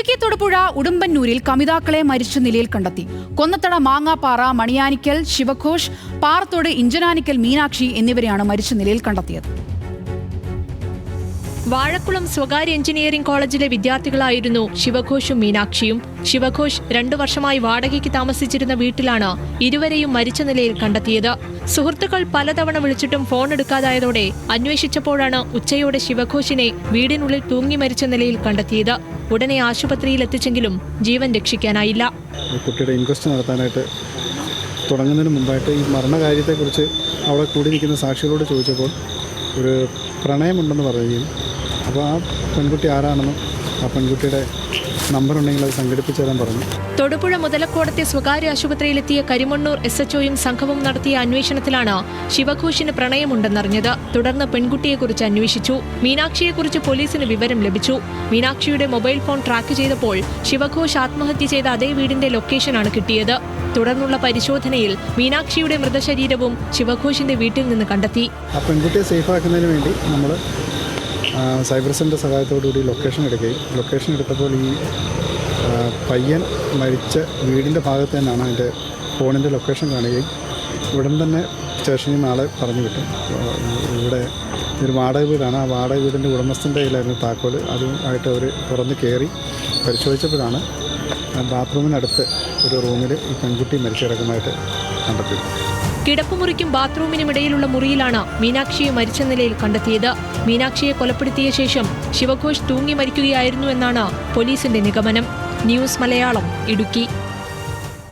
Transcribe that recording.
ഇടുക്കി തൊടുപുഴ ഉടുമ്പന്നൂരിൽ കമിതാക്കളെ മരിച്ച നിലയിൽ കണ്ടെത്തി. കൊന്നത്തട മാങ്ങാപ്പാറ മണിയാനിക്കൽ ശിവഘോഷ്, പാറത്തോട് ഇഞ്ചനാനിക്കൽ മീനാക്ഷി എന്നിവരെയാണ് മരിച്ച നിലയിൽ കണ്ടെത്തിയത്. വാഴക്കുളം സ്വകാര്യ എഞ്ചിനീയറിംഗ് കോളേജിലെ വിദ്യാർത്ഥികളായിരുന്നു ശിവഘോഷും മീനാക്ഷിയും. ശിവഘോഷ് 2 വർഷമായി വാടകയ്ക്ക് താമസിച്ചിരുന്ന വീട്ടിലാണ് ഇരുവരെയും മരിച്ച നിലയിൽ കണ്ടെത്തിയത്. സുഹൃത്തുക്കൾ പലതവണ വിളിച്ചിട്ടും ഫോൺ എടുക്കാതായതോടെ അന്വേഷിച്ചപ്പോഴാണ് ഉച്ചയോടെ ശിവഘോഷിനെ വീടിനുള്ളിൽ തൂങ്ങി മരിച്ച നിലയിൽ കണ്ടെത്തിയത്. ഉടനെ ആശുപത്രിയിൽ എത്തിച്ചെങ്കിലും ജീവൻ രക്ഷിക്കാനായില്ല. കുട്ടിയുടെ ഇൻക്വസ്റ്റ് നടത്താനായിട്ട് തുടങ്ങുന്നതിന് മുമ്പായിട്ട് ഈ മരണകാര്യത്തെക്കുറിച്ച് അവിടെ കൂടി നിൽക്കുന്ന സാക്ഷികളോട് ചോദിച്ചപ്പോൾ ഒരു പ്രണയമുണ്ടെന്ന് പറയുകയും അപ്പോൾ ആ പെൺകുട്ടി ആരാണെന്നും ആ പെൺകുട്ടിയുടെ നമ്പർ ഉണ്ടെങ്കിൽ അത് സംഘടിപ്പിച്ചു തരാൻ പറഞ്ഞു. തൊടുപുഴ മുതലക്കോടത്തെ സ്വകാര്യ ആശുപത്രിയിലെത്തിയ കരിമണ്ണൂർ SHOയും സംഘവും നടത്തിയ അന്വേഷണത്തിലാണ് ശിവഘോഷിന് പ്രണയമുണ്ടെന്നറിഞ്ഞത്. തുടർന്ന് പെൺകുട്ടിയെക്കുറിച്ച് അന്വേഷിച്ചു. മീനാക്ഷിയെക്കുറിച്ച് പോലീസിന് വിവരം ലഭിച്ചു. മീനാക്ഷിയുടെ മൊബൈൽ ഫോൺ ട്രാക്ക് ചെയ്തപ്പോൾ ശിവഘോഷ് ആത്മഹത്യ ചെയ്ത അതേ വീടിന്റെ ലൊക്കേഷനാണ് കിട്ടിയത്. തുടർന്നുള്ള പരിശോധനയിൽ മീനാക്ഷിയുടെ മൃതശരീരവും ശിവഘോഷിന്റെ വീട്ടിൽ നിന്ന് കണ്ടെത്തി. ആ പെൺകുട്ടിയെ സേഫാക്കുന്നതിന് വേണ്ടി നമ്മൾ സൈബർ സെൻ്റർ സഹായത്തോടുകൂടി ലൊക്കേഷൻ എടുത്തപ്പോൾ ഈ പയ്യൻ മരിച്ച വീടിൻ്റെ ഭാഗത്ത് തന്നെയാണ് അതിൻ്റെ ഫോണിൻ്റെ ലൊക്കേഷൻ കാണുകയും ഉടൻ തന്നെ സ്റ്റേഷനിൽ നിന്ന് ആളെ പറഞ്ഞു വിട്ടു. ഇവിടെ ഒരു വാടക വീടാണ്. ആ വാടക വീടിൻ്റെ ഉടമസ്ഥൻ്റെ കയ്യിലായിരുന്നു താക്കോൽ. അതുമായിട്ട് അവർ തുറന്ന് കയറി പരിശോധിച്ചപ്പോഴാണ് ബാത്റൂമിനടുത്ത് ഒരു റൂമിൽ ഈ പെൺകുട്ടി മരിച്ചു കിടക്കുന്നതായിട്ട് കണ്ടെത്തി. കിടപ്പുമുറിക്കും ബാത്റൂമിനും ഇടയിലുള്ള മുറിയിലാണ് മീനാക്ഷിയെ മരിച്ച നിലയിൽ കണ്ടെത്തിയത്. മീനാക്ഷിയെ കൊലപ്പെടുത്തിയ ശേഷം ശിവഘോഷ് തൂങ്ങി മരിക്കുകയായിരുന്നു എന്നാണ് പോലീസിന്റെ നിഗമനം. ന്യൂസ് മലയാളം, ഇടുക്കി.